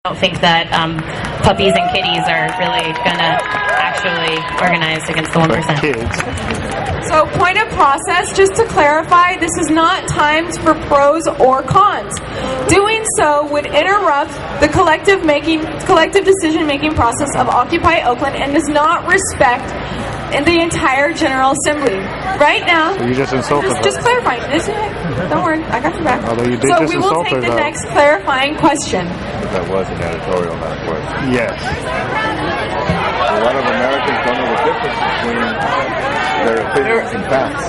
I don't think that puppies and kitties are really gonna actually organize against the 1%. So, point of process, just to clarify, this is not timed for pros or cons. Doing so would interrupt the collective decision-making process of Occupy Oakland and does not respect the entire General Assembly. Right now, so you just insulted her. Just clarifying. Don't worry, I got your back. Although you did so just we will take the next clarifying question. That was an editorial, not a question. Yes. A lot of Americans don't know the difference between their opinions and facts.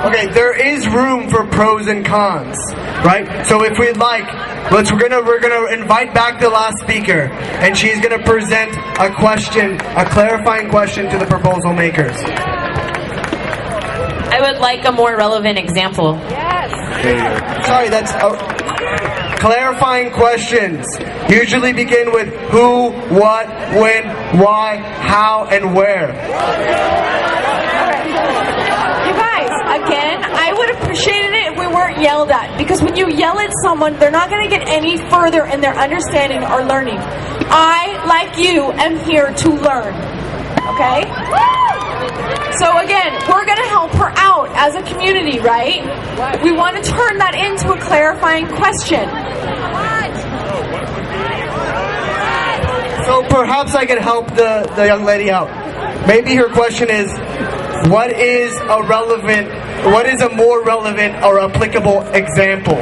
Okay, there is room for pros and cons, right? So if we'd like, we're gonna invite back the last speaker, and she's gonna present a question, a clarifying question to the proposal makers. I would like a more relevant example. Yes. Sorry, that's clarifying questions. Usually begin with who, what, when, why, how, and where. You guys, again, I would appreciate it if we weren't yelled at, because when you yell at someone, they're not going to get any further in their understanding or learning. I, like you, am here to learn. Okay? So again, we're going to help her out as a community, right? We want to turn that into a clarifying question. So perhaps I could help the young lady out. Maybe her question is, what is a more relevant or applicable example?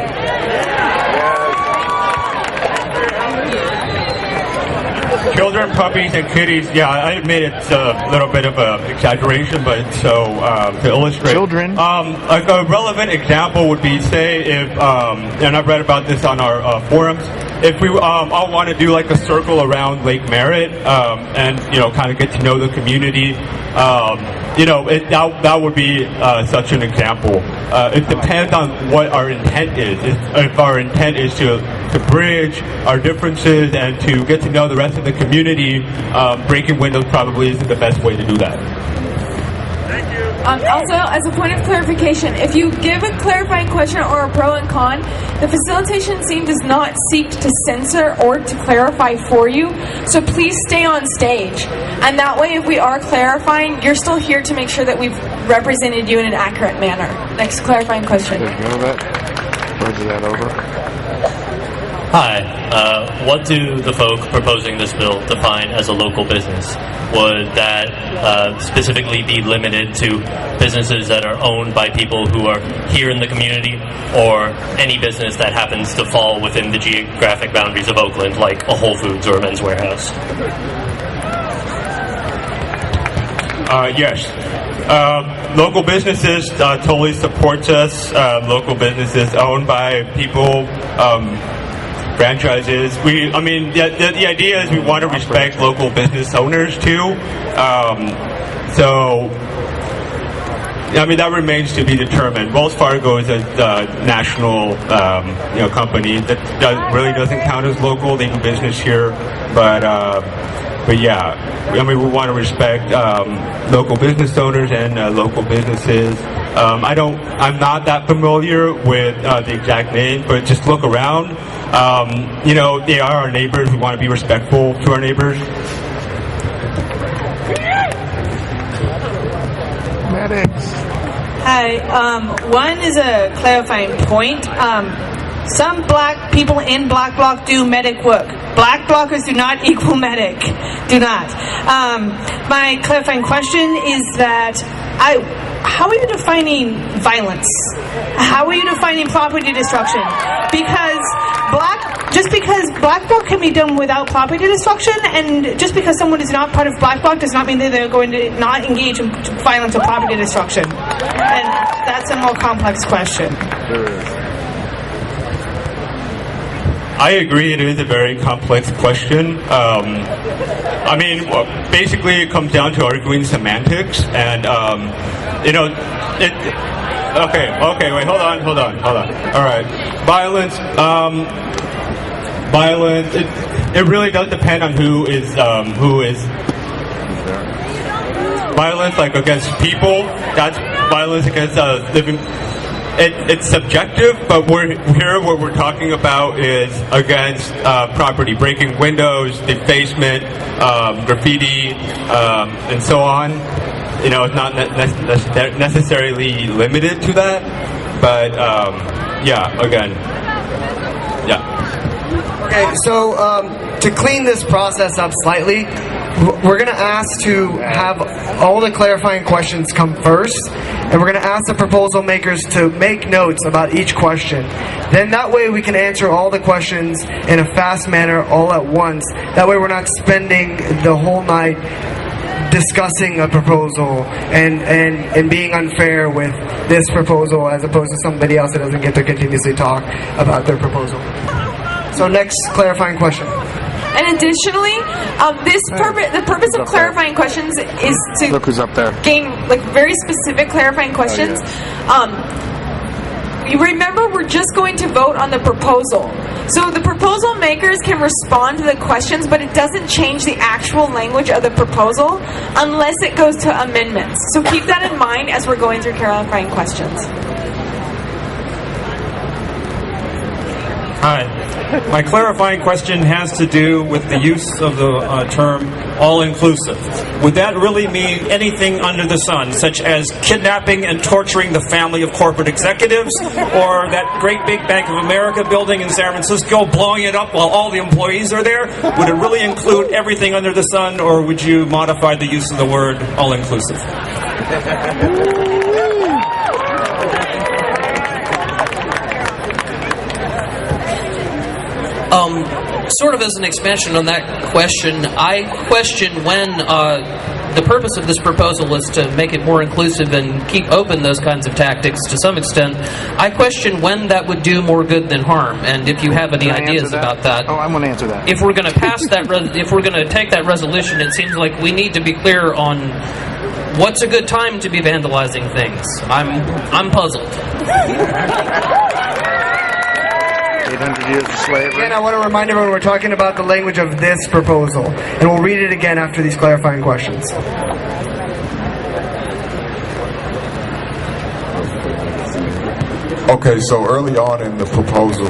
Children, puppies, and kitties. Yeah, I admit it's a little bit of an exaggeration, but so to illustrate. Children. Like a relevant example would be, say, if and I've read about this on our forums. If we all want to do like a circle around Lake Merritt, and kind of get to know the community, that would be such an example. It depends on what our intent is. If our intent is to bridge our differences and to get to know the rest of the community, breaking windows probably isn't the best way to do that. Also, as a point of clarification, if you give a clarifying question or a pro and con, the facilitation team does not seek to censor or to clarify for you, so please stay on stage. And that way, if we are clarifying, you're still here to make sure that we've represented you in an accurate manner. Next clarifying question. That over. Hi, what do the folk proposing this bill define as a local business? Would that specifically be limited to businesses that are owned by people who are here in the community, or any business that happens to fall within the geographic boundaries of Oakland, like a Whole Foods or a Men's Warehouse? Yes. Local businesses totally supports us. Local businesses owned by people, franchises. The idea is we want to respect local business owners too. That remains to be determined. Wells Fargo is a national, company that really doesn't count as local. They do business here, but yeah, we want to respect local business owners and local businesses. I'm not that familiar with the exact name, but just look around. They are our neighbors. We want to be respectful to our neighbors. Medics. Hi. One is a clarifying point. Some black people in Black Bloc do medic work. Black blockers do not equal medic. Do not. My clarifying question is that how are you defining violence? How are you defining property destruction? Because Black Bloc can be done without property destruction, and just because someone is not part of Black Bloc does not mean that they're going to not engage in violence or property destruction. And that's a more complex question. I agree, it is a very complex question. Basically it comes down to arguing semantics, and okay, wait, hold on. All right, violence, it really does depend on who is violence, like against people. That's violence against living. it's subjective, but what we're talking about is against property, breaking windows, defacement, graffiti, and so on. You know, it's not necessarily limited to that, but yeah, again, yeah. Okay, so to clean this process up slightly, we're going to ask to have all the clarifying questions come first, and we're going to ask the proposal makers to make notes about each question. Then that way we can answer all the questions in a fast manner all at once. That way we're not spending the whole night discussing a proposal and being unfair with this proposal as opposed to somebody else that doesn't get to continuously talk about their proposal. So next clarifying question. And additionally, the purpose of clarifying questions is to Look who's up there. gain like very specific clarifying questions. You remember, we're just going to vote on the proposal. So the proposal makers can respond to the questions, but it doesn't change the actual language of the proposal unless it goes to amendments. So keep that in mind as we're going through clarifying questions. Hi. My clarifying question has to do with the use of the term all-inclusive. Would that really mean anything under the sun, such as kidnapping and torturing the family of corporate executives, or that great big Bank of America building in San Francisco, blowing it up while all the employees are there? Would it really include everything under the sun, or would you modify the use of the word all-inclusive? Sort of as an expansion on that question, I question when the purpose of this proposal is to make it more inclusive and keep open those kinds of tactics to some extent. I question when that would do more good than harm, and if you have any ideas about that. Oh, I'm going to answer that. If we're going to pass that, if we're going to take that resolution, it seems like we need to be clear on what's a good time to be vandalizing things. I'm puzzled. 800 years of slavery. Again, I want to remind everyone we're talking about the language of this proposal, and we'll read it again after these clarifying questions. Okay, so early on in the proposal,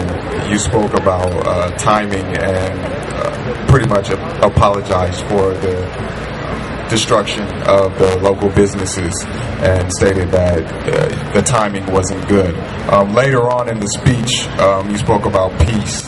you spoke about timing and pretty much apologized for the destruction of the local businesses and stated that the timing wasn't good. Later on in the speech, you spoke about peace.